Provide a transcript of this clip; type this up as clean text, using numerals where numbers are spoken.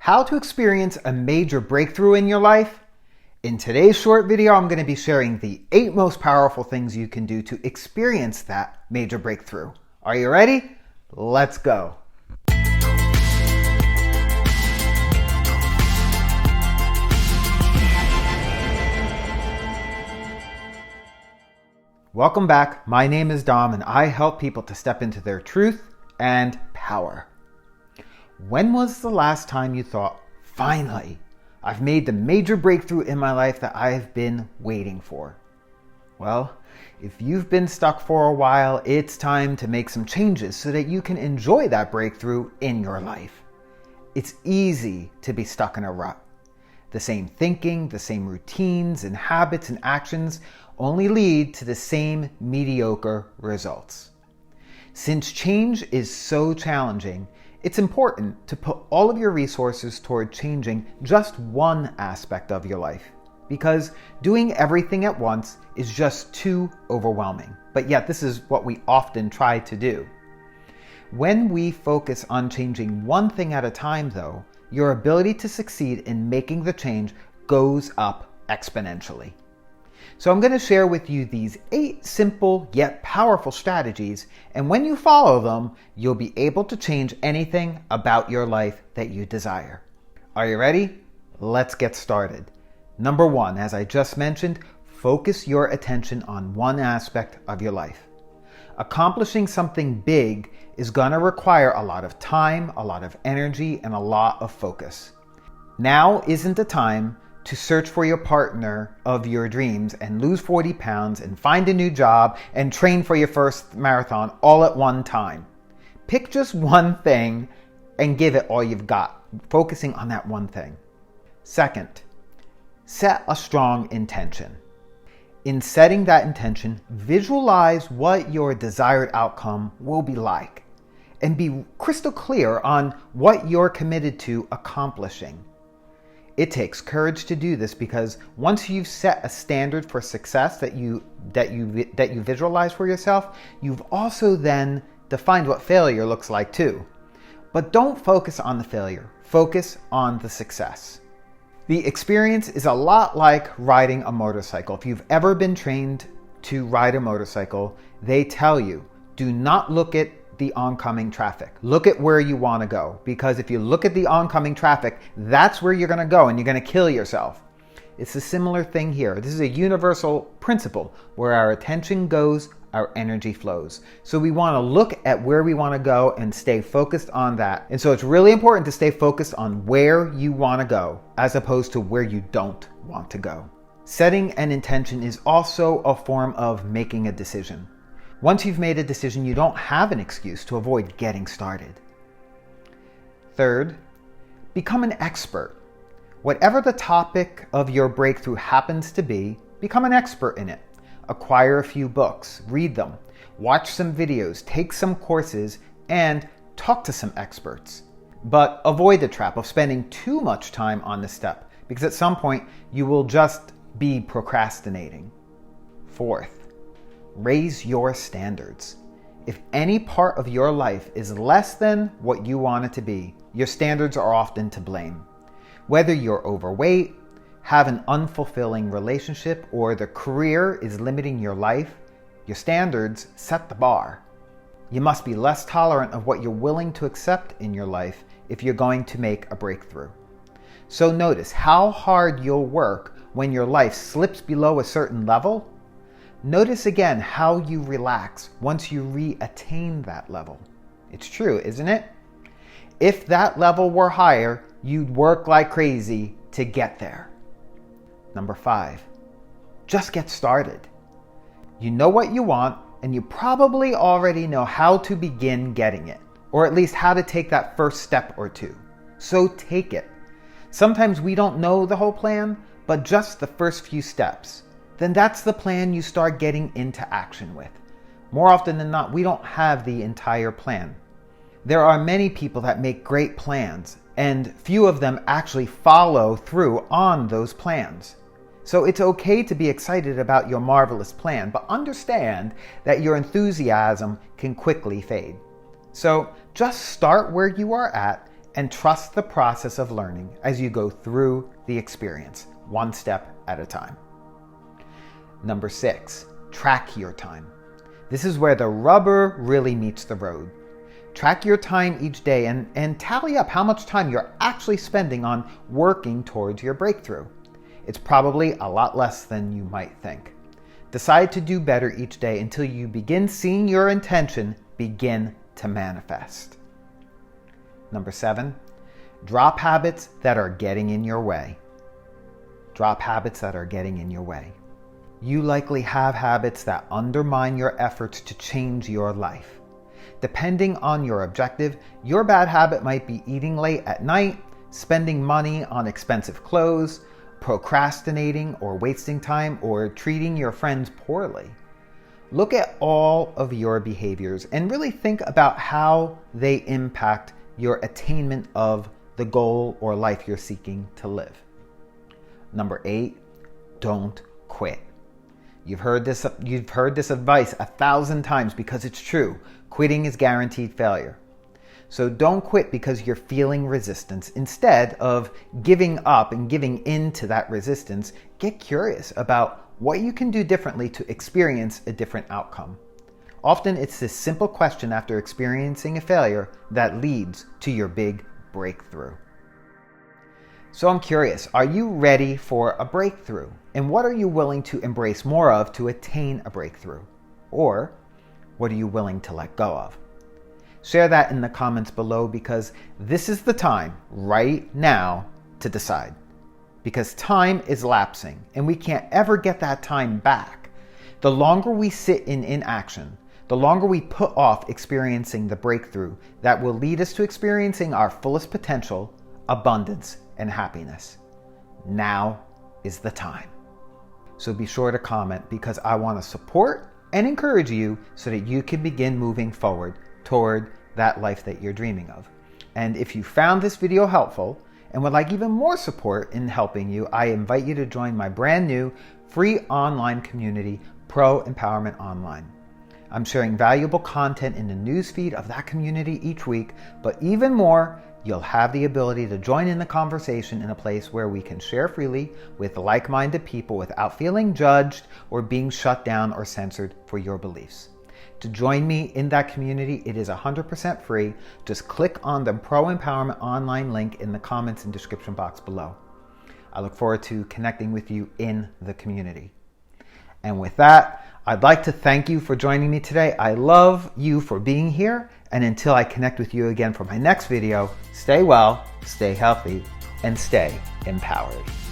How to experience a major breakthrough in your life? In today's short video, I'm going to be sharing the 8 most powerful things you can do to experience that major breakthrough. Are you ready? Let's go. Welcome back. My name is Dom and I help people to step into their truth and power. When was the last time you thought, finally, I've made the major breakthrough in my life that I've been waiting for? Well, if you've been stuck for a while, it's time to make some changes so that you can enjoy that breakthrough in your life. It's easy to be stuck in a rut. The same thinking, the same routines and habits and actions only lead to the same mediocre results. Since change is so challenging, it's important to put all of your resources toward changing just one aspect of your life, because doing everything at once is just too overwhelming. But yet this is what we often try to do. When we focus on changing one thing at a time, though, your ability to succeed in making the change goes up exponentially. So I'm going to share with you these 8 simple yet powerful strategies, and when you follow them, you'll be able to change anything about your life that you desire. Are you ready? Let's get started. Number 1, as I just mentioned, focus your attention on one aspect of your life. Accomplishing something big is going to require a lot of time, a lot of energy, and a lot of focus. Now isn't the time to search for your partner of your dreams and lose 40 pounds and find a new job and train for your first marathon all at one time. Pick just one thing and give it all you've got, focusing on that one thing. Second, set a strong intention. In setting that intention, visualize what your desired outcome will be like and be crystal clear on what you're committed to accomplishing. It takes courage to do this because once you've set a standard for success that you visualize for yourself, you've also then defined what failure looks like too. But don't focus on the failure, focus on the success. The experience is a lot like riding a motorcycle. If you've ever been trained to ride a motorcycle, they tell you, do not look at the oncoming traffic. Look at where you want to go, because if you look at the oncoming traffic, that's where you're going to go and you're going to kill yourself. It's a similar thing here. This is a universal principle. Where our attention goes, our energy flows. So we want to look at where we want to go and stay focused on that. And so it's really important to stay focused on where you want to go as opposed to where you don't want to go. Setting an intention is also a form of making a decision. Once you've made a decision, you don't have an excuse to avoid getting started. Third, become an expert. Whatever the topic of your breakthrough happens to be, become an expert in it. Acquire a few books, read them, watch some videos, take some courses, and talk to some experts. But avoid the trap of spending too much time on this step, because at some point you will just be procrastinating. Fourth, raise your standards. If any part of your life is less than what you want it to be, your standards are often to blame. Whether you're overweight, have an unfulfilling relationship, or the career is limiting your life, your standards set the bar. You must be less tolerant of what you're willing to accept in your life if you're going to make a breakthrough. So notice how hard you'll work when your life slips below a certain level. Notice again how you relax once you re-attain that level. It's true, isn't it? If that level were higher, you'd work like crazy to get there. Number 5, just get started. You know what you want, and you probably already know how to begin getting it, or at least how to take that first step or two. So take it. Sometimes we don't know the whole plan, but just the first few steps. Then that's the plan you start getting into action with. More often than not, we don't have the entire plan. There are many people that make great plans, and few of them actually follow through on those plans. So it's okay to be excited about your marvelous plan, but understand that your enthusiasm can quickly fade. So just start where you are at and trust the process of learning as you go through the experience, one step at a time. Number 6, track your time. This is where the rubber really meets the road. Track your time each day and tally up how much time you're actually spending on working towards your breakthrough. It's probably a lot less than you might think. Decide to do better each day until you begin seeing your intention begin to manifest. Number 7, drop habits that are getting in your way. Drop habits that are getting in your way. You likely have habits that undermine your efforts to change your life. Depending on your objective, your bad habit might be eating late at night, spending money on expensive clothes, procrastinating or wasting time, or treating your friends poorly. Look at all of your behaviors and really think about how they impact your attainment of the goal or life you're seeking to live. Number 8, don't quit. You've heard this advice 1,000 times because it's true. Quitting is guaranteed failure. So don't quit because you're feeling resistance. Instead of giving up and giving in to that resistance, get curious about what you can do differently to experience a different outcome. Often it's this simple question after experiencing a failure that leads to your big breakthrough. So I'm curious, are you ready for a breakthrough? And what are you willing to embrace more of to attain a breakthrough? Or what are you willing to let go of? Share that in the comments below, because this is the time right now to decide. Because time is lapsing and we can't ever get that time back. The longer we sit in inaction, the longer we put off experiencing the breakthrough that will lead us to experiencing our fullest potential, abundance, and happiness. Now is the time. So be sure to comment, because I want to support and encourage you so that you can begin moving forward toward that life that you're dreaming of. And if you found this video helpful and would like even more support in helping you, I invite you to join my brand new free online community, ProEmpowerment Online. I'm sharing valuable content in the newsfeed of that community each week, but even more, you'll have the ability to join in the conversation in a place where we can share freely with like-minded people without feeling judged or being shut down or censored for your beliefs. To join me in that community, it is 100% free. Just click on the Pro Empowerment Online link in the comments and description box below. I look forward to connecting with you in the community. And with that, I'd like to thank you for joining me today. I love you for being here. And until I connect with you again for my next video, stay well, stay healthy, and stay empowered.